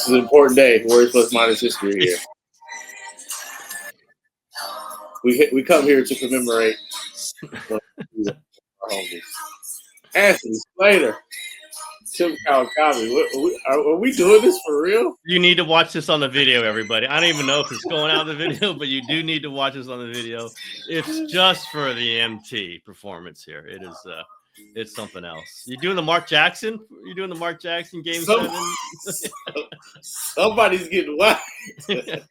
This is an important day. Words plus minus history here. We come here to commemorate our homies. Anthony Slater, Tim Kawakami. Are we doing this for real? You need to watch this on the video, everybody. I don't even know if it's going out in the video, but you do need to watch this on the video. It's just for the MT performance here. It is it's something else. You doing the Mark Jackson? You doing the Mark Jackson game 7? Somebody's getting whacked.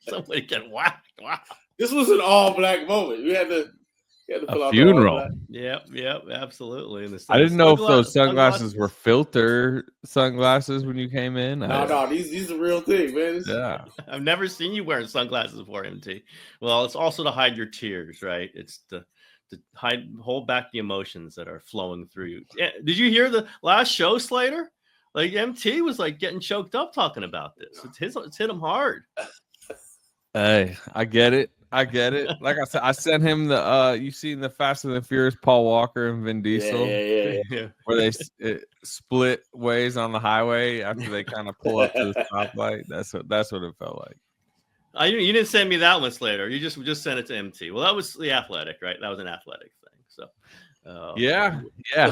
Somebody get whacked. Wow. This was an all-black moment. We had to pull out funeral. Yep, absolutely. I didn't know if those sunglasses were filter sunglasses when you came in. No, these are real thing, man. Yeah, I've never seen you wearing sunglasses before, MT. Well, it's also to hide your tears, right? It's to hold back the emotions that are flowing through you. Yeah, did you hear the last show, Slater? Like MT was like getting choked up talking about this. It's hit him hard. Hey, I get it. Like I said, I sent him the you seen the Fast and the Furious Paul Walker and Vin Diesel, yeah. where they split ways on the highway after they kind of pull up to the stoplight. That's what it felt like. You didn't send me that one, Slater. You just sent it to MT. Well, that was the Athletic, right? That was an Athletic thing. So yeah. You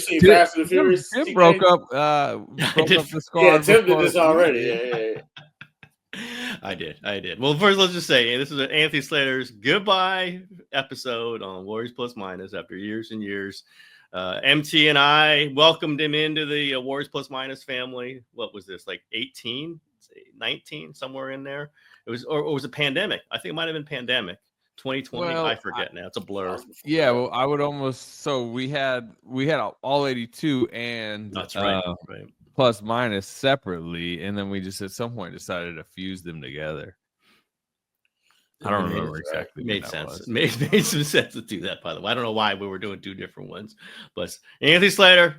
seen Fast and the Furious? Tim broke up the squad. Yeah, Tim did this already. Yeah. I did. Well, first, let's just say this is Anthony Slater's goodbye episode on Warriors Plus Minus after years and years. MT and I welcomed him into the Warriors Plus Minus family. What was this, like 18, 19, somewhere in there? It was, or was it pandemic? I think it might have been pandemic. 2020. Well, I forget now. It's a blur. Yeah, well, I would almost. So we had all 82 and that's right. Plus minus separately, and then we just at some point decided to fuse them together. I don't remember exactly. Made sense. Made some sense to do that, by the way. I don't know why we were doing two different ones, but Anthony Slater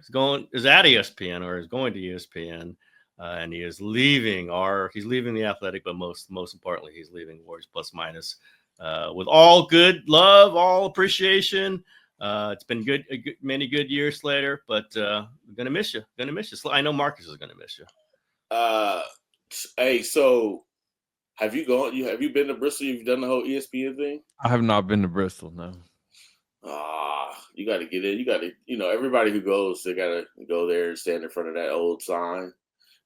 is at ESPN or is going to ESPN, and he is leaving the Athletic, but most importantly, he's leaving Warriors Plus Minus with all good love, all appreciation. It's been many good years, Slater, but we're gonna miss you. I know Marcus is gonna miss you. Hey, so have you been to Bristol? You've done the whole ESPN thing? I have not been to Bristol, no. You got to get in. You got to, everybody who goes, they got to go there and stand in front of that old sign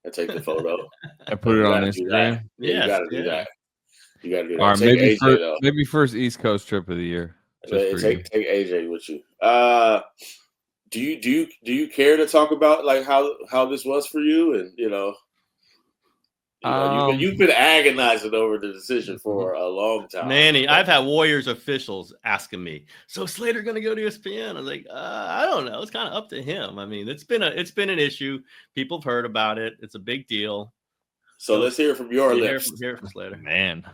and take the photo. I put it on Instagram. Yeah, you got to do that. You got to do that. All right, maybe first East Coast trip of the year. Take AJ with you. Do you care to talk about like how this was for you? And you've been agonizing over the decision for a long time. Manny, I've had Warriors officials asking me, so Slater going to go to ESPN? I was like, I don't know. It's kind of up to him. I mean, it's been an issue. People have heard about it. It's a big deal. So let's hear it from your lips. Hear it from Slater. Man,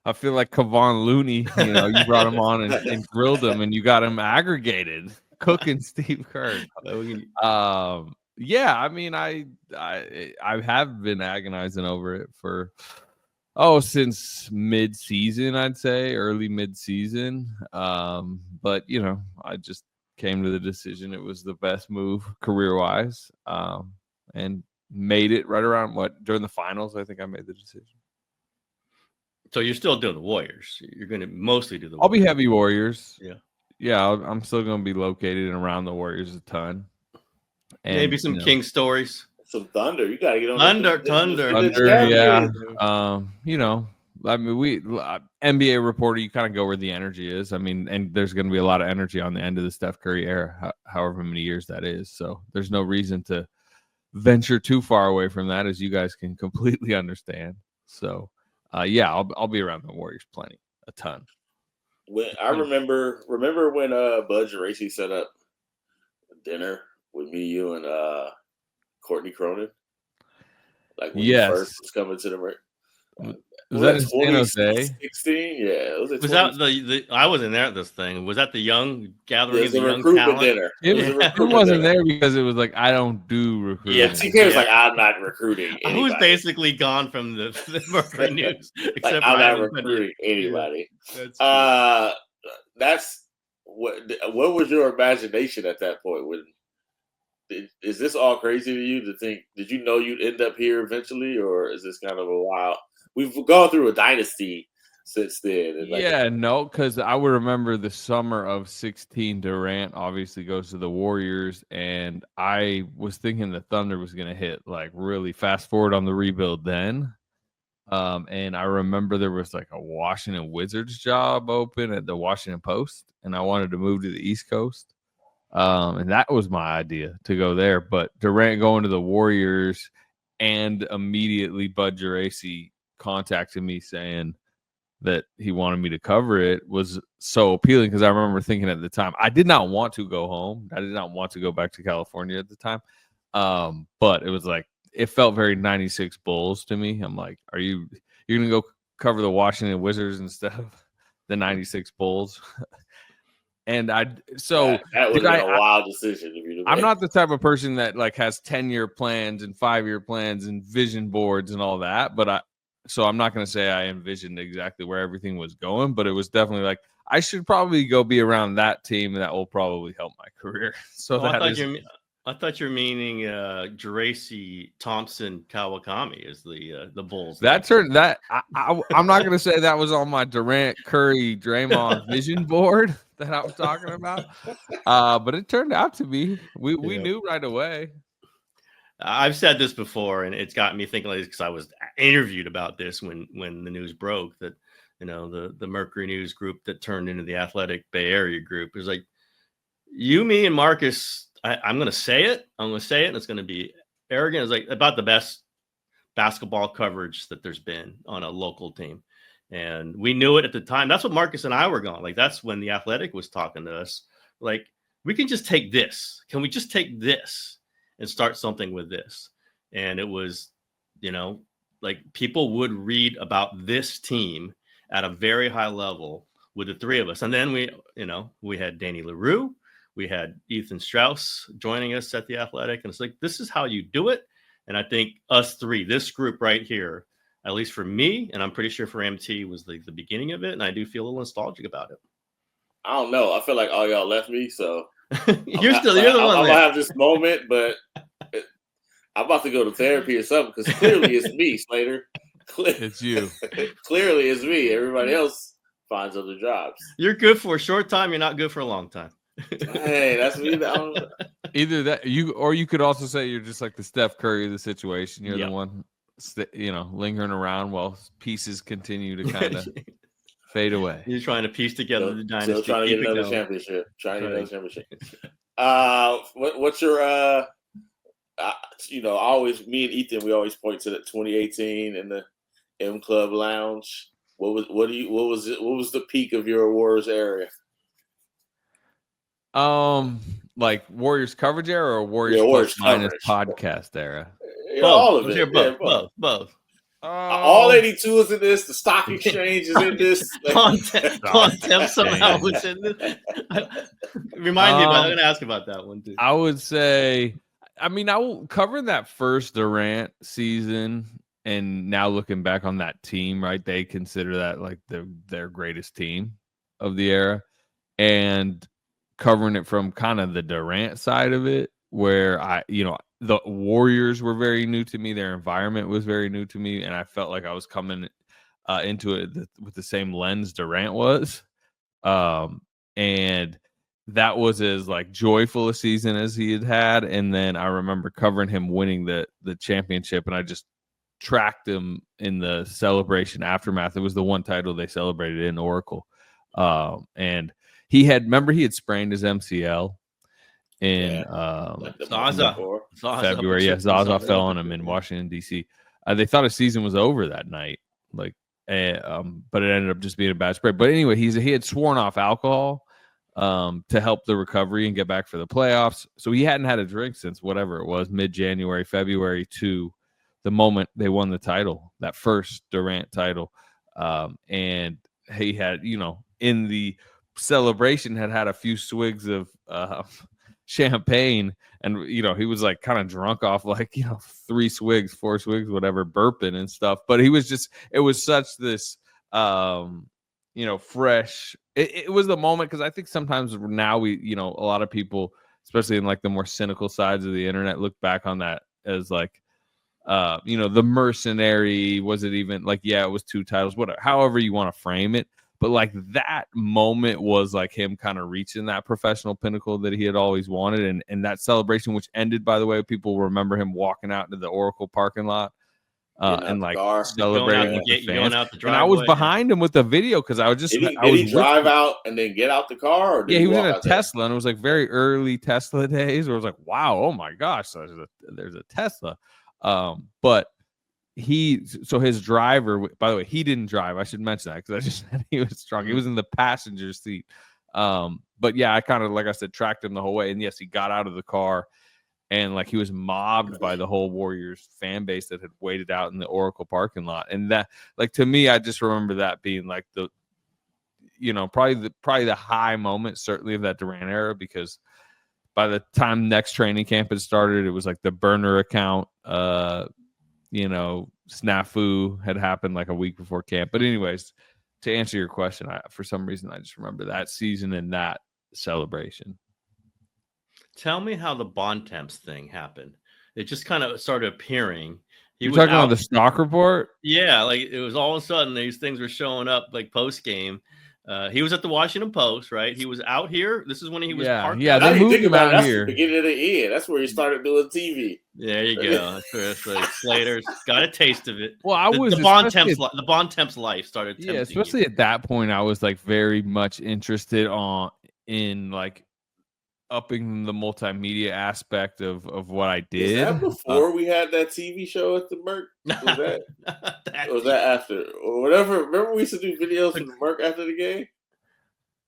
I feel like Kevon Looney. You brought him on and grilled him, and you got him aggregated, cooking Steve Kerr. Yeah, I mean, I have been agonizing over it since mid-season, I'd say, early mid-season. But I just came to the decision it was the best move career-wise, and made it right around during the finals. I think I made the decision. So you're still doing the Warriors. You're going to mostly do the Warriors. I'll be heavy Warriors. Yeah. I'm still going to be located and around the Warriors a ton. And, maybe some King stories. Some Thunder. You got to get on Thunder. Yeah. I mean, NBA reporter, you kind of go where the energy is. I mean, and there's going to be a lot of energy on the end of the Steph Curry era, however many years that is. So there's no reason to venture too far away from that, as you guys can completely understand. So, I'll be around the Warriors plenty, a ton. When I remember when Bud Geraci set up dinner with me, you, and Courtney Cronin. Like when you first was coming to the was that in San Jose? 16? Yeah. Was that the I wasn't there at this thing. Was that the young gathering of the young recruitment dinner? It wasn't there because it was like, I don't do recruiting. Yeah, TK was like, I'm not recruiting anybody. Who's basically gone from the Mercury News. Except I'm not recruiting anybody. That's what was your imagination at that point when is this all crazy to you to think? Did you know you'd end up here eventually, or is this kind of a wild? We've gone through a dynasty since then. Yeah, no, because I would remember the summer of 16, Durant obviously goes to the Warriors, and I was thinking the Thunder was going to hit like really fast forward on the rebuild then. And I remember there was like a Washington Wizards job open at the Washington Post, and I wanted to move to the East Coast. And that was my idea to go there. But Durant going to the Warriors, and immediately Bud Geraci contacted me saying that he wanted me to cover it was so appealing, because I remember thinking at the time, I did not want to go home. I did not want to go back to California at the time. But it was like, it felt very 96 Bulls to me. I'm like, you're going to go cover the Washington Wizards instead of the 96 Bulls? And that would have been a wild decision. I'm not the type of person that like has 10-year plans and 5-year plans and vision boards and all that, but so I'm not going to say I envisioned exactly where everything was going, but it was definitely like, I should probably go be around that team, and that will probably help my career. So I thought you were meaning Geraci, Thompson, Kawakami is the Bulls. I'm not going to say that was on my Durant, Curry, Draymond vision board that I was talking about, but it turned out to be. We knew right away. I've said this before, and it's got me thinking like this because I was interviewed about this when the news broke that, the Mercury News group that turned into the Athletic Bay Area group. It was like, you, me, and Marcus, I'm going to say it. And it's going to be arrogant. It's like about the best basketball coverage that there's been on a local team. And we knew it at the time. That's what Marcus and I were going. Like, that's when the Athletic was talking to us. Like, we can just take this. Can we just take this and start something with this? And it was, like, people would read about this team at a very high level with the three of us. And then we had Danny LaRue, we had Ethan Strauss joining us at the Athletic. And it's like, this is how you do it. And I think us three, this group right here, at least for me, and I'm pretty sure for MT, was the beginning of it. And I do feel a little nostalgic about it. I don't know. I feel like all y'all left me, so you're the one. I'm gonna have this moment, but I'm about to go to therapy or something, because clearly it's me, Slater. It's you. Clearly it's me. Everybody else finds other jobs. You're good for a short time. You're not good for a long time. Hey, that's me. Either that, you could also say you're just like the Steph Curry of the situation. You're the one, lingering around while pieces continue to kind of fade away. You're trying to piece together the dynasty. Still trying to get another championship. What's your always, me and Ethan, we always point to the 2018 in the M Club Lounge. What was the peak of your Warriors area? Like Warriors coverage era or Warriors minus podcast era? All of it. Both. All 82 is in this. The stock exchange is in this. Contempt somehow was in this. Remind me, I'm going to ask about that one too. I would say, I will cover that first Durant season, and now looking back on that team, right? They consider that like their greatest team of the era, and covering it from kind of the Durant side of it, where the Warriors were very new to me. Their environment was very new to me. And I felt like I was coming into it with the same lens Durant was. And that was as like joyful a season as he had. And then I remember covering him winning the championship, and I just tracked him in the celebration aftermath. It was the one title they celebrated in Oracle. And he had sprained his MCL in February. Yeah, Zaza fell on him in Washington, D.C. They thought his season was over that night, but it ended up just being a bad sprain. But anyway, he had sworn off alcohol to help the recovery and get back for the playoffs. So he hadn't had a drink since whatever it was, mid-January, February, to the moment they won the title, that first Durant title. And he had, in the celebration, had a few swigs of champagne, and he was like kind of drunk off 3 swigs, 4 swigs, whatever, burping and stuff. But he was just, it was such this fresh, it was the moment, because I think sometimes now we, a lot of people especially in like the more cynical sides of the internet, look back on that as like, the mercenary. Was it even like, yeah, it was 2 titles, whatever, however you want to frame it. But like that moment was like him kind of reaching that professional pinnacle that he had always wanted. And that celebration, which ended, by the way, people remember him walking out into the Oracle parking lot and like celebrating with the fans. And I was behind him with the video because I was just did he drive out and then get out the car? Or did he was in a Tesla, and it was like very early Tesla days where it was like, wow, oh my gosh, there's a Tesla. But his driver, by the way, he didn't drive. I should mention that because I just said he was strong. He was in the passenger seat. But yeah, I kind of, like I said, tracked him the whole way. And yes, he got out of the car and like he was mobbed by the whole Warriors fan base that had waited out in the Oracle parking lot. And that, like, to me, I just remember that being like the, probably the high moment, certainly of that Durant era, because by the time next training camp had started, it was like the burner account, snafu had happened like a week before camp. But anyways, to answer your question, for some reason, I just remember that season and that celebration. Tell me how the Bontemps thing happened. It just kind of started appearing. You're talking about the stock report? Yeah, like it was all of a sudden these things were showing up like post game. He was at the Washington Post, right? He was out here. This is when he was parked. Yeah, they moved him out here. That's the beginning of the end. That's where he started doing TV. There you go. That's right. Slater's got a taste of it. Well, the Bontemps life started. Yeah, especially at that point, I was like very much interested in like upping the multimedia aspect of what I did. Is that before we had that TV show at the Merc? Was that after or whatever? Remember we used to do videos from the Merc after the game?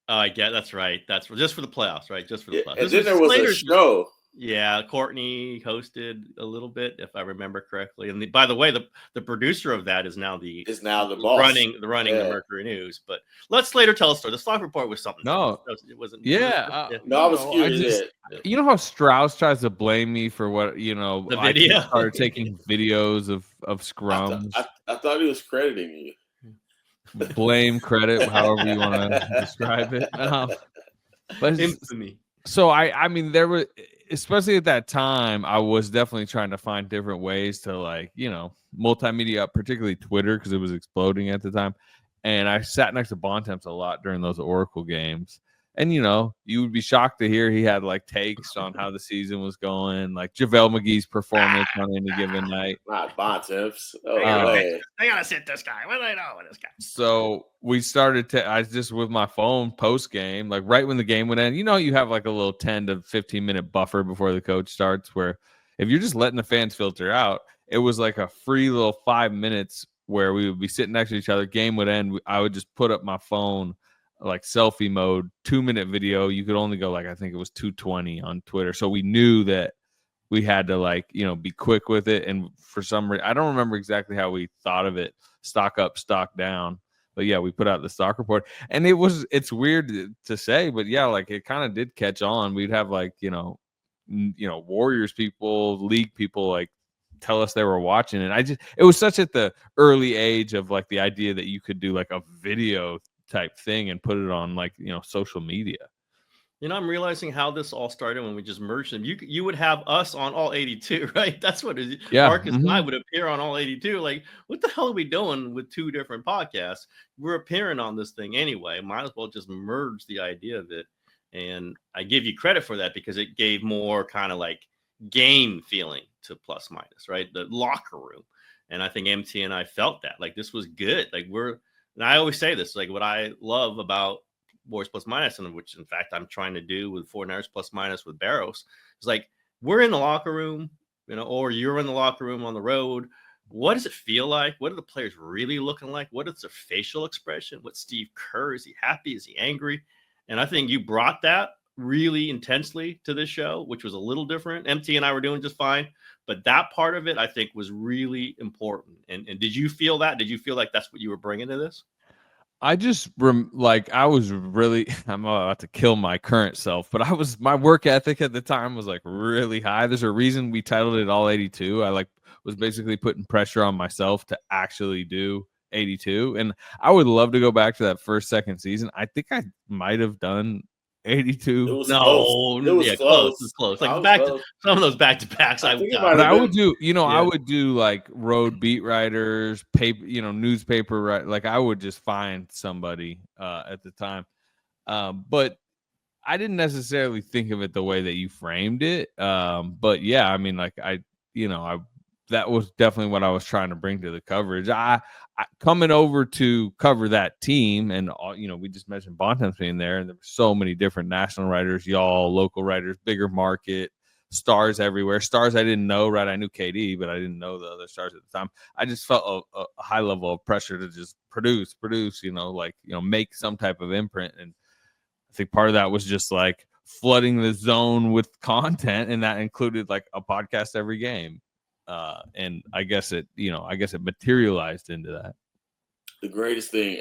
Oh, I get that's right. That's just for the playoffs, right? Just for the playoffs. And then there was a show. Yeah, Courtney hosted a little bit, if I remember correctly. And by the way, the producer of that is now the boss running the Mercury News. But let's Slater tell us story. The stock report was something. No, it wasn't. Yeah, I was curious. You know how Strauss tries to blame me for what the video. I started taking videos of scrums. I thought he was crediting you. Blame, credit, however you want to describe it. But infamy. So I mean, there were, especially at that time, I was definitely trying to find different ways to like, multimedia, particularly Twitter, because it was exploding at the time. And I sat next to Bontemps a lot during those Oracle games. And, you would be shocked to hear he had like takes on how the season was going, like JaVale McGee's performance on any given night. Not Bontemps. They gotta sit this guy. What do they know with this guy? So we started I just with my phone post game, like right when the game would end, you have like a little 10 to 15 minute buffer before the coach starts, where if you're just letting the fans filter out, it was like a free little 5 minutes where we would be sitting next to each other. Game would end. I would just put up my phone, like selfie mode, 2-minute video. You could only go like, I think it was 220 on Twitter. So we knew that we had to like, be quick with it. And for some reason, I don't remember exactly how we thought of it, stock up, stock down. But yeah, we put out the stock report, and it's weird to say, but yeah, like it kind of did catch on. We'd have like, Warriors people, league people like tell us they were watching. And it was such at the early age of like the idea that you could do like a video type thing and put it on like, social media. I'm realizing how this all started when we just merged them. You would have us on all 82, right? That's what it is. Yeah. Marcus and I would appear on all 82. Like, what the hell are we doing with 2 different podcasts? We're appearing on this thing anyway. Might as well just merge the idea of it. And I give you credit for that because it gave more kind of like game feeling to Plus Minus, right? The locker room. And I think MT and I felt that. Like, this was good. Like, and I always say this, like what I love about Warriors Plus Minus, and which in fact I'm trying to do with 49ers Plus Minus with Barros, is like we're in the locker room, or you're in the locker room on the road. What does it feel like? What are the players really looking like? What is their facial expression? What Steve Kerr? Is he happy? Is he angry? And I think you brought that really intensely to this show, which was a little different. MT and I were doing just fine, but that part of it I think was really important. And did you feel that? Did you feel like that's what you were bringing to this? I just I was really, I'm about to kill my current self, but my work ethic at the time was like really high. There's a reason we titled it All 82. I was basically putting pressure on myself to actually do 82. And I would love to go back to that first, second season. I think I might have done 82. It was No, close. It was yeah, close. It was close. I Like was back close. to some of those back to backs. I think it But might have I been. would do, you know, I Yeah. would do like road beat writers, paper, you know, newspaper, right? Like I would just find somebody at the time. But I didn't necessarily think of it the way that you framed it. But yeah, I mean, like that was definitely what I was trying to bring to the coverage. I coming over to cover that team, and you know, we just mentioned Bontemps being there, and there were so many different national writers, y'all, local writers, bigger market, stars everywhere. Stars I didn't know, right? I knew KD, but I didn't know the other stars at the time. I just felt a high level of pressure to just produce, you know, like, you know, make some type of imprint. And I think part of that was just like flooding the zone with content, and that included like a podcast every game. And I guess it materialized into that. The greatest thing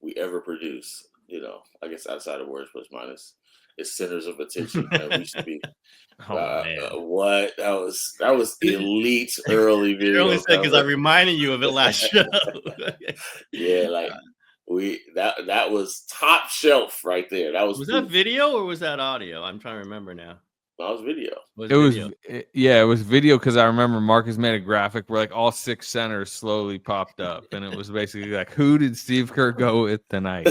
we ever produced, you know, I guess outside of Words Plus Minus, is Centers of Attention. We used to be what that was elite early video. You're only saying because I reminded you of it last show. Yeah, like that was top shelf right there. That was that video or was that audio? I'm trying to remember now. That was video. It was video, because I remember Marcus made a graphic where like all 6 centers slowly popped up, and it was basically like, who did Steve Kerr go with tonight?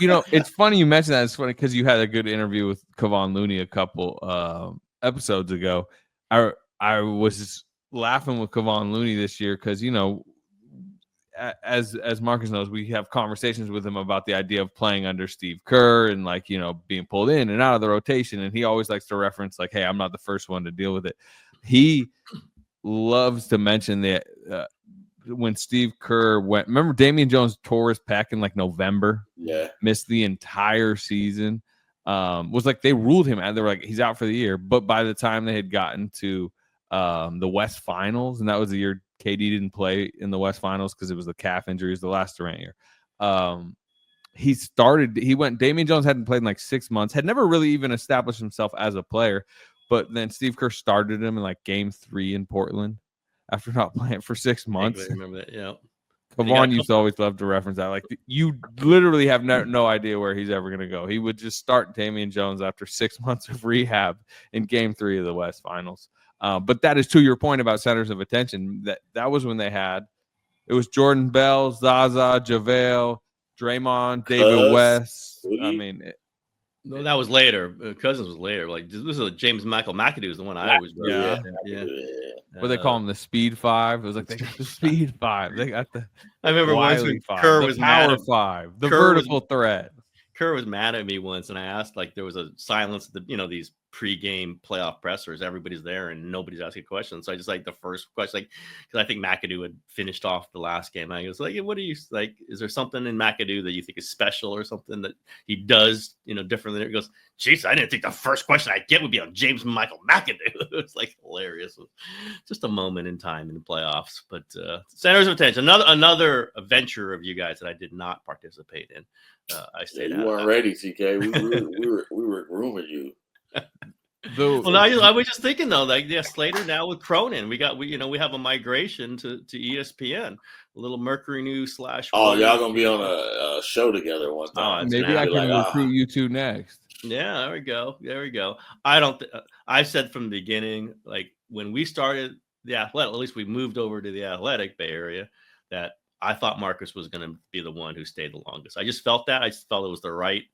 You know, it's funny you mentioned that. It's funny because you had a good interview with Kevon Looney a couple episodes ago. I was laughing with Kevon Looney this year because, you know, as Marcus knows, we have conversations with him about the idea of playing under Steve Kerr and, like, you know, being pulled in and out of the rotation. And he always likes to reference like, hey, I'm not the first one to deal with it. He loves to mention that when Steve Kerr went, remember Damian Jones tore his pec in like November, missed the entire season. Was like, they ruled him out. They were like, he's out for the year. But by the time they had gotten to the West Finals, and that was the year KD didn't play in the West Finals because it was the calf injuries the last Durant year. Damian Jones hadn't played in like 6 months, had never really even established himself as a player. But then Steve Kerr started him in like game 3 in Portland after not playing for 6 months. I remember that, yeah. Kevon used to always love to reference that. Like, you literally have no idea where he's ever going to go. He would just start Damian Jones after 6 months of rehab in game 3 of the West Finals. But that is to your point about centers of attention. That was when it was Jordan Bell, Zaza, JaVale, Draymond, David West. I mean, no, that was later. Cousins was later. Like, this is James Michael McAdoo is the one I always yeah. What they call him, the Speed 5. It was like, they got the Speed 5. They got the. I remember once when Kerr was Power 5, the vertical threat. Kerr was mad at me once, and I asked, like, there was a silence. These pre-game playoff pressers, everybody's there and nobody's asking questions. So I just, like, the first question, like, because I think McAdoo had finished off the last game. I was like, what do you like? Is there something in McAdoo that you think is special or something that he does, different than it? He goes, geez, I didn't think the first question I'd get would be on James Michael McAdoo. It's like hilarious. Just a moment in time in the playoffs. But centers of attention, another adventure of you guys that I did not participate in. I stayed out. You weren't ready, TK. We were grooming you. Well, I was just thinking though, like, Slater now with Cronin, we have a migration to ESPN, a little Mercury News / y'all gonna be on a show together one time. Maybe I can recruit you two next. Yeah, there we go. I said from the beginning, like, when we started the Athletic, at least we moved over to the Athletic Bay Area, that I thought Marcus was going to be the one who stayed the longest. I just felt that. I just felt it was the right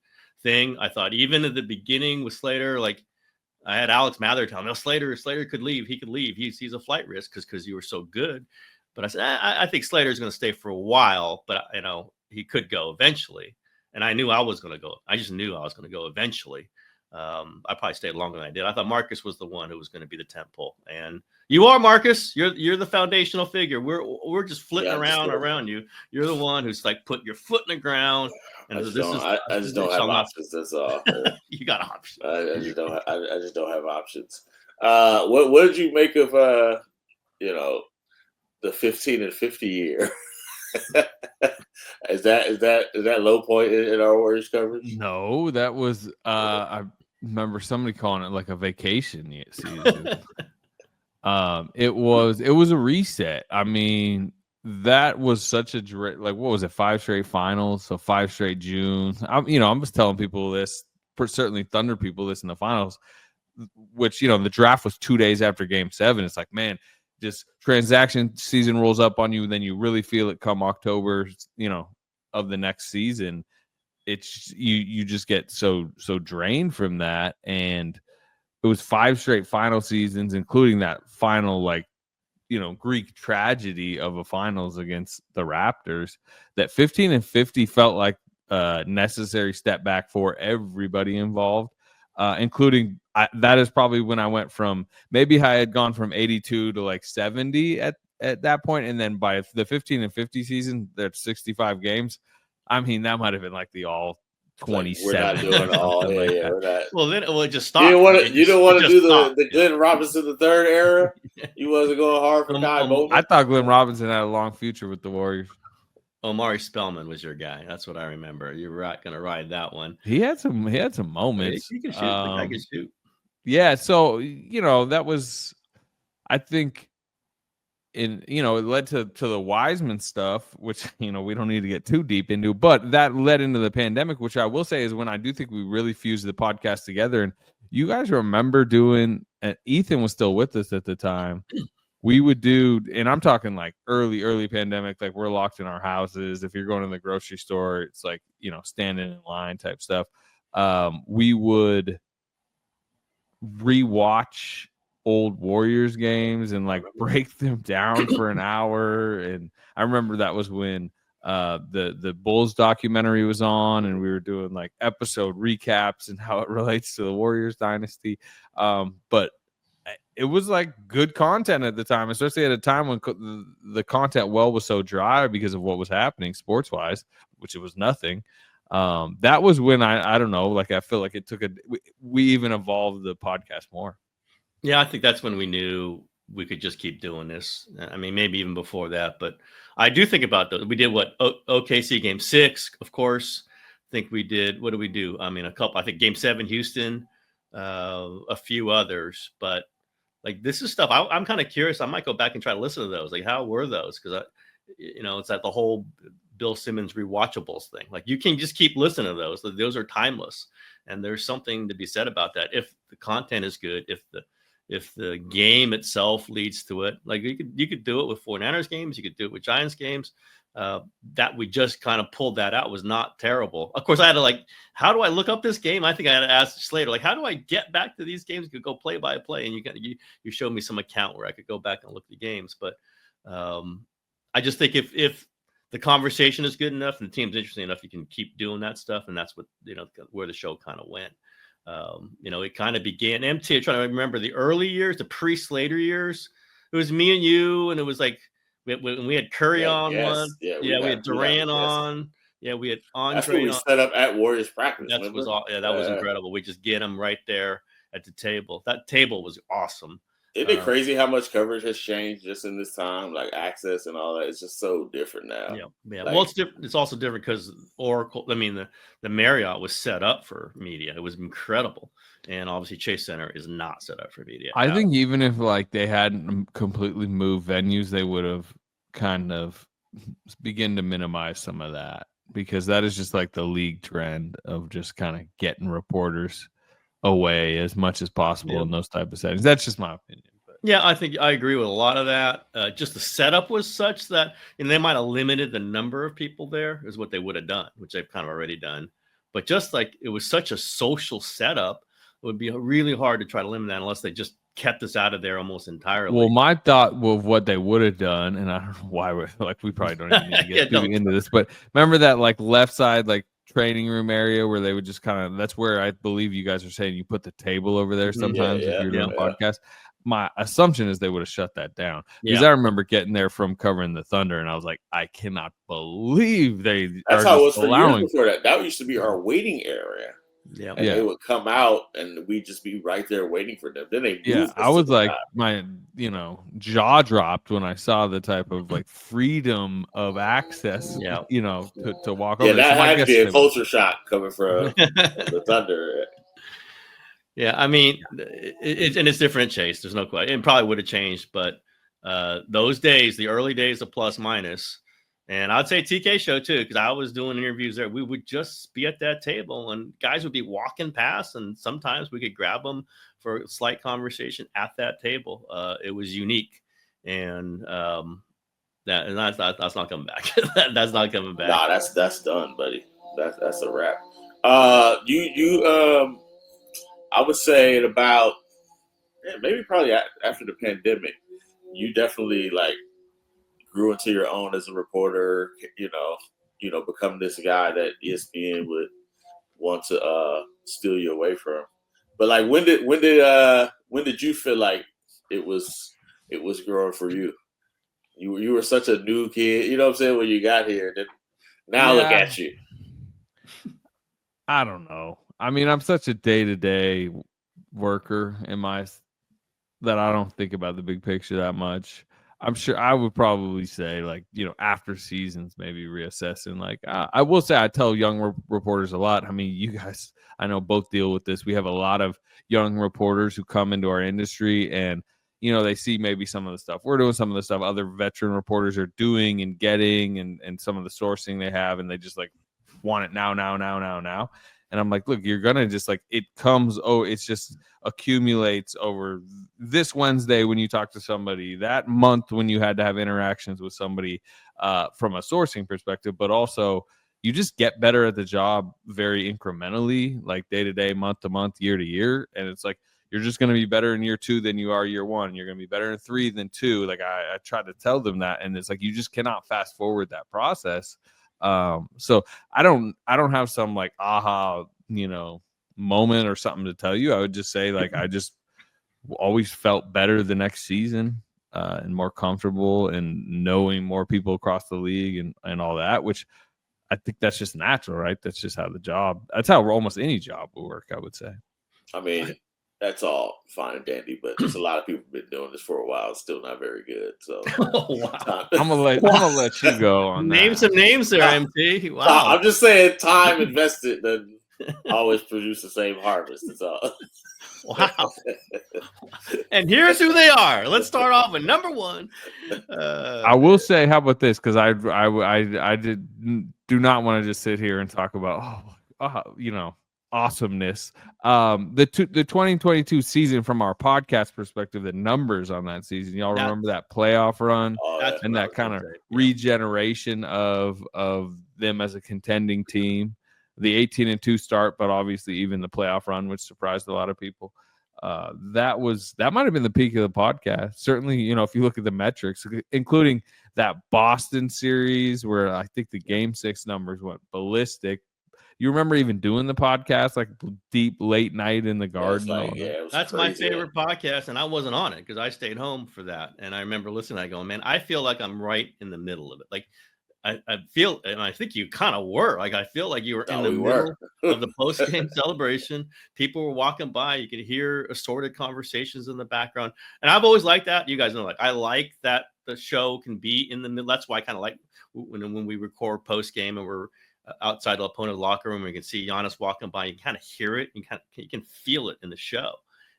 thing. I thought even at the beginning with Slater, like, I had Alex Mather tell me, Slater could leave. He could leave. He's a flight risk because you were so good. But I said, I think Slater's going to stay for a while, but he could go eventually. And I knew I was going to go. I just knew I was going to go eventually. I probably stayed longer than I did. I thought Marcus was the one who was going to be the tentpole, and you are, Marcus. You're the foundational figure. We're just flitting around you. You're the one who's like putting your foot in the ground. And I just don't have options. That's all. You got options. I just don't have options. What did you make of the 15 and 50 year? Is that low point in our Warriors coverage? No, that was I remember somebody calling it like a vacation season. It was a reset. I mean, that was such a like, what was it, 5 straight finals, so 5 straight June. I'm just telling people this, certainly Thunder people this in the finals, which the draft was 2 days after Game 7. It's like, man, just transaction season rolls up on you, and then you really feel it come October, of the next season. It's you just get so drained from that, and it was 5 straight final seasons, including that final, like, Greek tragedy of a finals against the Raptors. That 15-50 felt like a necessary step back for everybody involved, including that is probably when I went from, maybe I had gone from 82 to like 70 at that point, and then by the 15-50 season, there's 65 games. I mean, that might have been like the all 27. Like, we're not doing all. We're not. Well, then it just stopped. You don't want to do the Glenn Robinson the third era. You wasn't going hard for Guy Bowman. I thought Glenn Robinson had a long future with the Warriors. Omari Spellman was your guy. That's what I remember. You were going to ride that one. He had some moments. He can shoot. The guy can shoot. Yeah. So that was, I think, it led to the Wiseman stuff, which we don't need to get too deep into, but that led into the pandemic, which I will say is when I do think we really fused the podcast together. And you guys remember doing, and Ethan was still with us at the time, we would do, and I'm talking like early pandemic, like we're locked in our houses. If you're going to the grocery store, it's like standing in line type stuff. We would rewatch old Warriors games and like break them down for an hour. And I remember that was when the Bulls documentary was on, and we were doing like episode recaps and how it relates to the Warriors dynasty. But it was like good content at the time, especially at a time when the content well was so dry because of what was happening sports wise, which it was nothing. That was when I don't know, like I feel like it took we even evolved the podcast more. Yeah, I think that's when we knew we could just keep doing this. I mean, maybe even before that, but I do think about those. We did OKC Game 6, of course. I think we did. What did we do? I mean, a couple. I think Game 7 Houston, a few others. But like, this is stuff I'm kind of curious. I might go back and try to listen to those. Like, how were those? Because it's like the whole Bill Simmons rewatchables thing. Like, you can just keep listening to those. Those are timeless, and there's something to be said about that. If the content is good, if the game itself leads to it, like you could do it with 49ers games, you could do it with Giants games. That we just kind of pulled that out was not terrible. Of course, I had to how do I look up this game? I think I had to ask Slater, how do I get back to these games? You could go play by play, and you showed me some account where I could go back and look at the games. But I just think if the conversation is good enough and the team's interesting enough, you can keep doing that stuff, and that's what where the show kind of went. It kind of began empty. I'm trying to remember the early years, the pre-Slater years. It was me and you, and it was like when we had Curry on one. Yeah, we had Durant on. Yeah, we had Andre. That's what we set up at Warriors practice. That was incredible. We just get them right there at the table. That table was awesome. Isn't it crazy how much coverage has changed just in this time? Like access and all that. It's just so different now. Yeah. Well, it's different. It's also different because Oracle. I mean, the Marriott was set up for media. It was incredible, and obviously Chase Center is not set up for media. I think even if they hadn't completely moved venues, they would have kind of begin to minimize some of that, because that is just like the league trend of just kind of getting reporters away as much as possible in those type of settings. That's just my opinion. But. Yeah, I think I agree with a lot of that. Just the setup was such that they might have limited the number of people there, is what they would have done, which they've kind of already done. But just like it was such a social setup, it would be really hard to try to limit that unless they just kept us out of there almost entirely. Well, my thought of what they would have done, and I don't know why we probably don't even need to get too into this, but remember that left side training room area where they would just kind of, that's where I believe you guys are saying you put the table over there sometimes if you're doing a podcast. My assumption is they would have shut that down, because I remember getting there from covering the Thunder, and I was like, I cannot believe that's how it was for years before that. That used to be our waiting area. Yeah, and they would come out, and we'd just be right there waiting for them. Then they I was like, my jaw dropped when I saw the type of freedom of access. To walk over. Yeah, that had to be a culture shock coming from the Thunder. Yeah, I mean, it's different, Chase. There's no question. It probably would have changed, but those days, the early days of Plus Minus, and I'd say TK show too, because I was doing interviews there. We would just be at that table, and guys would be walking past, and sometimes we could grab them for a slight conversation at that table. It was unique, and that's not coming back. That's not coming back. Nah, that's done, buddy. That's a wrap. I would say at about maybe probably after the pandemic, you definitely like grew into your own as a reporter. Become this guy that ESPN would want to steal you away from. But like, when did you feel like it was growing for you? You were such a new kid, you know what I'm saying, when you got here. Then now look at you. I don't know. I mean, I'm such a day-to-day worker that I don't think about the big picture that much. I'm sure I would probably say, like, after seasons, maybe reassessing. Like, I will say I tell young reporters a lot. I mean, you guys, I know, both deal with this. We have a lot of young reporters who come into our industry and, they see maybe some of the stuff we're doing, some of the stuff other veteran reporters are doing and getting, and some of the sourcing they have, and they just like want it now. And I'm like, look, you're gonna just like, it comes, it's just accumulates over this Wednesday when you talk to somebody, that month when you had to have interactions with somebody from a sourcing perspective, but also you just get better at the job very incrementally, like day to day, month to month, year to year. And it's like, you're just going to be better in year 2 than you are year 1. You're going to be better in 3 than 2. Like I try to tell them that. And it's like, you just cannot fast forward that process. So I don't have some like aha, moment or something to tell you. I would just say, like, I just always felt better the next season and more comfortable and knowing more people across the league and all that, which I think that's just natural, right? That's just that's how almost any job will work, I would say. I mean, that's all fine and dandy, but there's a lot of people been doing this for a while, still not very good. So wow. I'm gonna let you go on Name that. some names there, MT. Wow. I'm just saying, time invested doesn't always produce the same harvest. That's all. Wow. And here's who they are. Let's start off with number 1. I will say, how about this? Because I do not want to just sit here and talk about awesomeness. The 2022 season, from our podcast perspective, the numbers on that season, y'all remember that playoff run and that kind of regeneration of them as a contending team, the 18-2 start, but obviously even the playoff run, which surprised a lot of people. That might have been the peak of the podcast. Certainly, if you look at the metrics, including that Boston series where I think the Game 6 numbers went ballistic. You remember even doing the podcast, like deep late night in the garden? That's my favorite podcast, and I wasn't on it because I stayed home for that. And I remember listening to that going, man, I feel like I'm right in the middle of it. Like I feel, and I think you kind of were, like, I feel like you were in the middle of the post-game celebration. People were walking by. You could hear assorted conversations in the background. And I've always liked that. You guys know, like, I like that the show can be in the middle. That's why I kind of like when we record post-game and we're outside the opponent's locker room, we can see Giannis walking by. You kind of hear it. You can feel it in the show.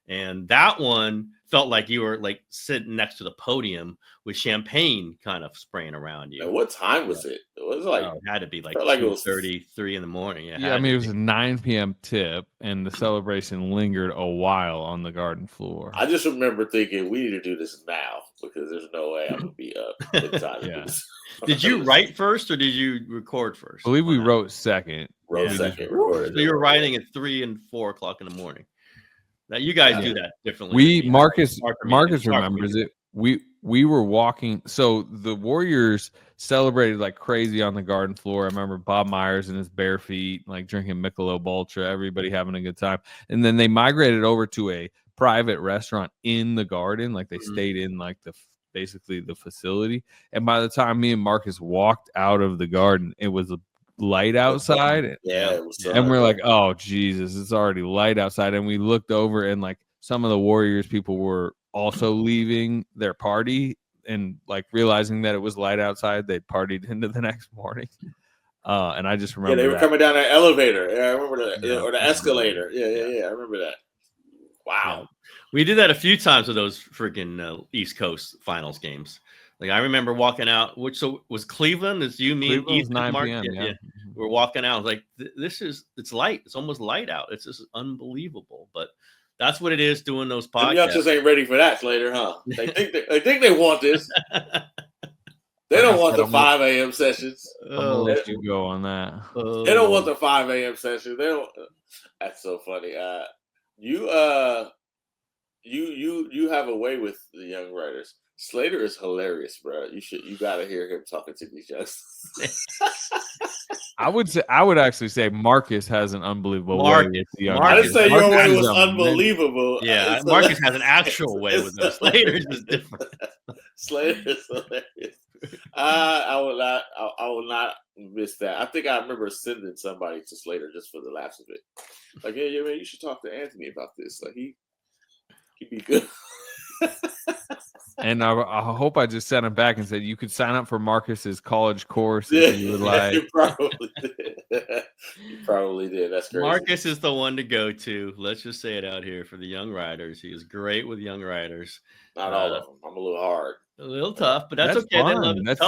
And that one felt like you were like sitting next to the podium with champagne kind of spraying around you. And what time was it? It was like it had to be like 2:33 in the morning. Yeah, I mean, it was a 9 p.m. tip, and the celebration lingered a while on the garden floor. I just remember thinking, we need to do this now because there's no way I'm gonna be up in time. Yeah. Did you write first or did you record first? I believe we wrote second. Second. So you were writing at 3 and 4 o'clock in the morning. Now you guys do that differently. Marcus remembers it. We were walking. So the Warriors celebrated like crazy on the garden floor. I remember Bob Myers in his bare feet, like drinking Michelob Ultra, everybody having a good time. And then they migrated over to a private restaurant in the garden. Like they stayed in like basically the facility. And by the time me and Marcus walked out of the garden, it was light outside. And we're like, oh Jesus, it's already light outside. And we looked over and like some of the Warriors people were also leaving their party and like realizing that it was light outside, they partied into the next morning. And I just remember they were coming down an elevator. Yeah, I remember that. Or the escalator. Yeah, I remember that. Wow. Yeah. We did that a few times with those freaking East Coast finals games. Like I remember walking out, which so was Cleveland. It's you, me, and Cleveland's Ethan, 9 Mark. p.m. Yeah. We're walking out. I was like, it's light. It's almost light out. It's just unbelievable. But that's what it is doing those podcasts. Them youngsters ain't ready for that, Slater, huh? They think they want this. They don't want the 5 a.m. sessions. I'm gonna let you go on that. They don't want the 5 a.m. sessions. They don't. That's so funny. You have a way with the young writers. Slater is hilarious, bro. You gotta hear him talking to these youngsters. I would actually say Marcus has an unbelievable way with the young. I didn't say your way was unbelievable. Yeah, Marcus has an actual way with them. Slater's is different. Slater is hilarious. I will not miss that. I think I remember sending somebody to Slater just for the laughs of it. Like, yeah, man, you should talk to Anthony about this. Like, he'd be good. And I hope I just sent him back and said you could sign up for Marcus's college course if you would like. You probably did. You probably did. That's crazy. Marcus is the one to go to. Let's just say it out here for the young riders. He is great with young riders. Not all of them. I'm a little hard. A little tough, but that's okay. They love it.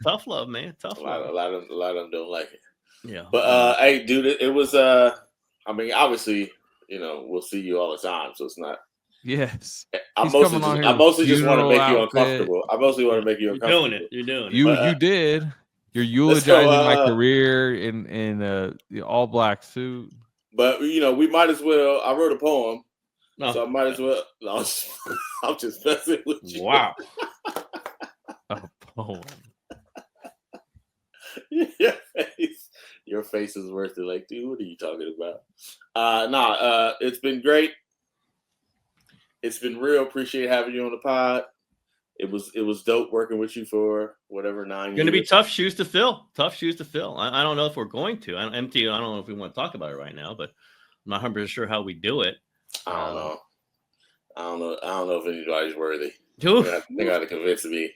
Tough love, man. Tough love. A lot of them don't like it. Yeah. But hey, dude, it was I mean, obviously, we'll see you all the time, so it's not. Yes. I mostly just want to make you uncomfortable. I mostly want to make you uncomfortable. You're doing it. You did. You're eulogizing my career in the all black suit. But we might as well. I wrote a poem, so I might as well. No, I'm just messing with you. Wow. A poem. Your face is worth it. Like, dude, what are you talking about? It's been great. It's been real. Appreciate having you on the pod. It was dope working with you for whatever 9 years. Going to be tough shoes to fill. Tough shoes to fill. I don't know if we're going to. I don't know if we want to talk about it right now, but I'm not 100% sure how we do it. I don't know. I don't know if anybody's worthy. They got to convince me.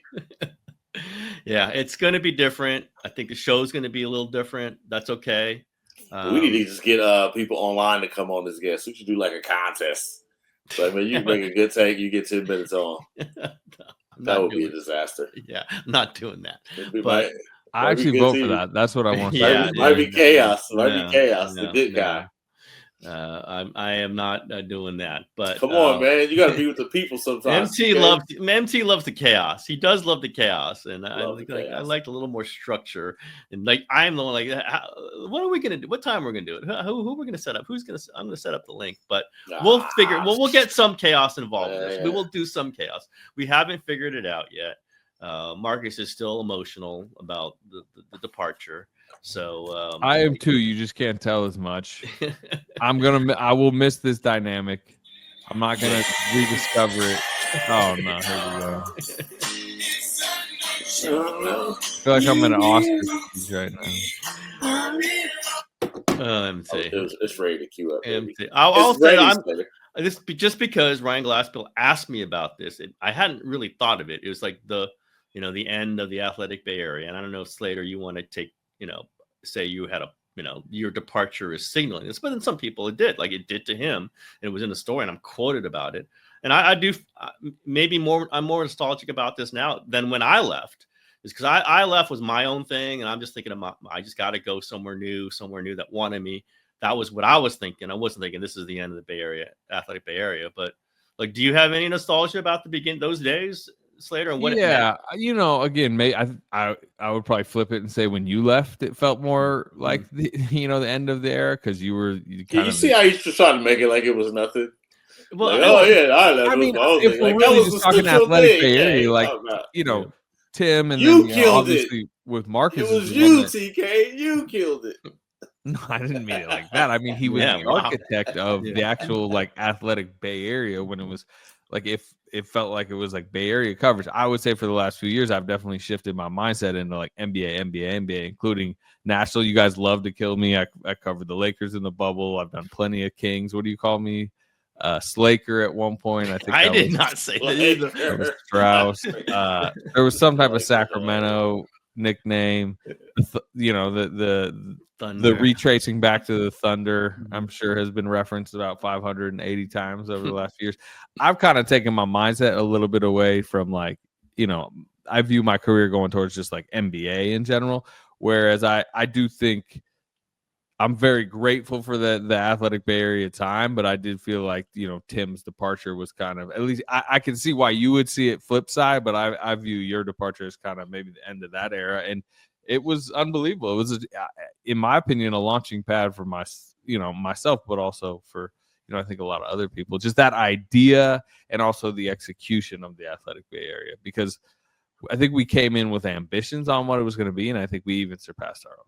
Yeah, it's going to be different. I think the show's going to be a little different. That's okay. We need to just get people online to come on as guests. We should do like a contest. So, I mean, you make a good take, you get 10 minutes on. That would be a disaster. Yeah, I'm not doing that. But I actually vote for that. That's what I want. Might be chaos. Might be chaos. The good guy. I am not doing that. But come on, man, you got to be with the people sometimes. MT loves the chaos. He does love the chaos, and I like a little more structure. And like I'm the one like, what are we gonna do? What time we're gonna do it? Who we're gonna set up? I'm gonna set up the link, but we'll figure. We'll get some chaos involved in this. We will do some chaos. We haven't figured it out yet. Marcus is still emotional about the departure. So I am too. You just can't tell as much. I will miss this dynamic. I'm not gonna rediscover it. Oh no, here we go. I feel like I'm in an Oscar speech right now. MT. It's ready to queue up. MT. I'll say this just because Ryan Glassbill asked me about this. I hadn't really thought of it. It was like the end of the Athletic Bay Area, and I don't know, Slater, you want to take. Say you had your departure is signaling this, but then some people it did, like it did to him, and it was in the story, and I'm quoted about it. And I do maybe more. I'm more nostalgic about this now than when I left, is because I left was my own thing, and I'm just thinking about I just got to go somewhere new that wanted me. That was what I was thinking. I wasn't thinking this is the end of the Bay Area, Athletic Bay Area. But like, do you have any nostalgia about those days? Slater and what? Yeah, again, I would probably flip it and say when you left, it felt more like the end of the era because you see how you trying to make it like it was nothing. Well, I mean, if we're really just talking Athletic Bay Area, Tim and you then, killed it with Marcus. It was you, TK. You killed it. No, I didn't mean it like that. I mean, he was the architect of the actual Athletic Bay Area when it was if it felt like it was Bay Area coverage. I would say for the last few years, I've definitely shifted my mindset into NBA, including national. You guys love to kill me. I covered the Lakers in the bubble. I've done plenty of Kings. What do you call me? Slaker at one point. I think I did not say that either. Strauss. There was some type of Sacramento nickname, the Thunder. retracing back to the Thunder, I'm sure has been referenced about 580 times over the last few years. I've kind of taken my mindset a little bit away from like, I view my career going towards just like NBA in general. Whereas I do think I'm very grateful for the Athletic Bay Area time, but I did feel like, Tim's departure was kind of, at least I can see why you would see it flip side, but I view your departure as kind of maybe the end of that era. And it was unbelievable. It was, in my opinion, a launching pad for myself, but also for, I think a lot of other people, just that idea and also the execution of the Athletic Bay Area, because I think we came in with ambitions on what it was going to be, and I think we even surpassed our own.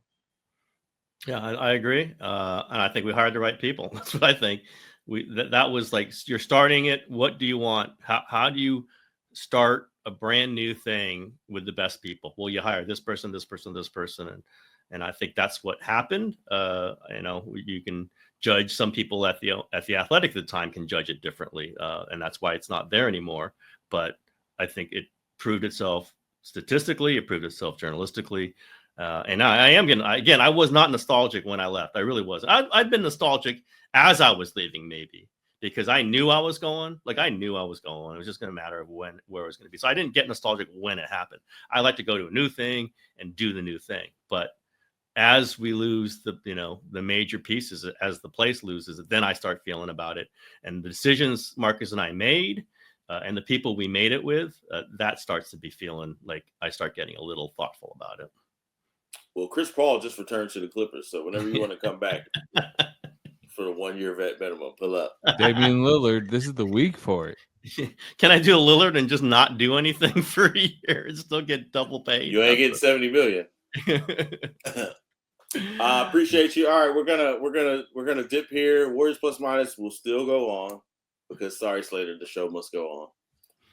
Yeah, I agree, and I think we hired the right people. That's what I think. That was like, you're starting it. What do you want? How do you start a brand new thing with the best people? Well, you hire this person, this person, this person, and I think that's what happened. You can judge some people at the Athletic at the time can judge it differently, and that's why it's not there anymore. But I think it proved itself statistically. It proved itself journalistically. And I am I was not nostalgic when I left. I really wasn't. I'd been nostalgic as I was leaving, maybe, because I knew I was going. Like, I knew I was going. It was just going to matter of where it was going to be. So I didn't get nostalgic when it happened. I like to go to a new thing and do the new thing. But as we lose the major pieces, as the place loses, then I start feeling about it. And the decisions Marcus and I made, and the people we made it with, that starts to be feeling like I start getting a little thoughtful about it. Well, Chris Paul just returned to the Clippers, so whenever you want to come back for the 1-year vet minimum, pull up. Damian Lillard, this is the week for it. Can I do a Lillard and just not do anything for a year and still get double paid? You ain't getting $70 million. I appreciate you. All right, we're gonna dip here. Warriors plus minus will still go on because, sorry, Slater, the show must go on.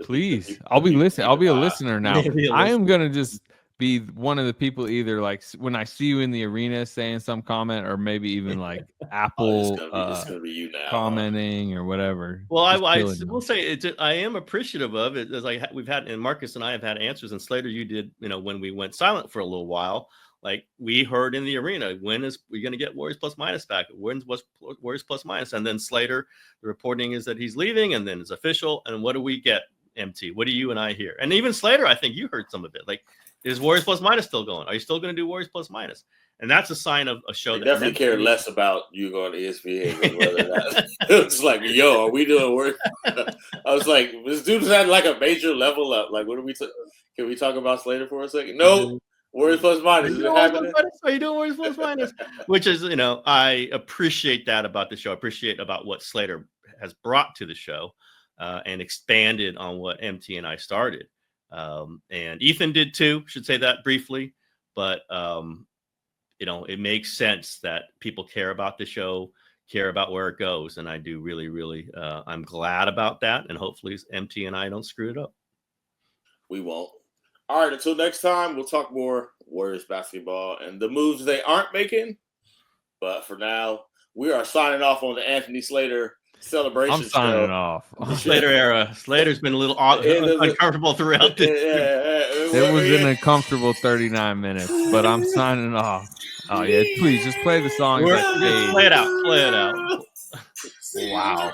Please, I'll be listening. I'll be a listener now. I am gonna just be one of the people, either like when I see you in the arena saying some comment, or maybe even like Apple it's gonna be you now, commenting or whatever. Well, I will say I am appreciative of it. As we've had, and Marcus and I have had answers, and Slater, you did, when we went silent for a little while, like we heard in the arena, when is we going to get Warriors plus minus back? When's Warriors plus minus? And then Slater, the reporting is that he's leaving, and then it's official. And what do we get, MT? What do you and I hear? And even Slater, I think you heard some of it. Like, is Warriors plus minus still going? Are you still going to do Warriors plus minus? And that's a sign of a show they that definitely care less about you going to ESPN than whether or not. It's like, yo, are we doing work? I was like, this dude's at like a major level up. Like, what are we? Can we talk about Slater for a second? No, Warriors plus minus. Is it happening? Are you doing Warriors plus minus? Which is, I appreciate that about the show. I appreciate about what Slater has brought to the show, and expanded on what MT and I started. And Ethan did too, should say that briefly, but it makes sense that people care about the show, care about where it goes. And I do really, really, I'm glad about that. And hopefully MT and I don't screw it up. We won't. All right. Until next time, we'll talk more Warriors basketball and the moves they aren't making. But for now, we are signing off on the Anthony Slater celebration. I'm signing off. Slater era. Slater's been a little uncomfortable throughout this. It was an uncomfortable 39 minutes, but I'm signing off. Oh yeah, please just play the song. Play it out. Play it out. Wow.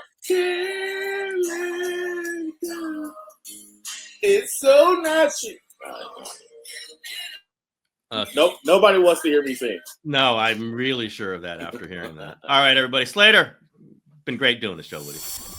It's so natural. Nope, nobody wants to hear me sing. No, I'm really sure of that after hearing that. All right, everybody. Slater, been great doing the show with you.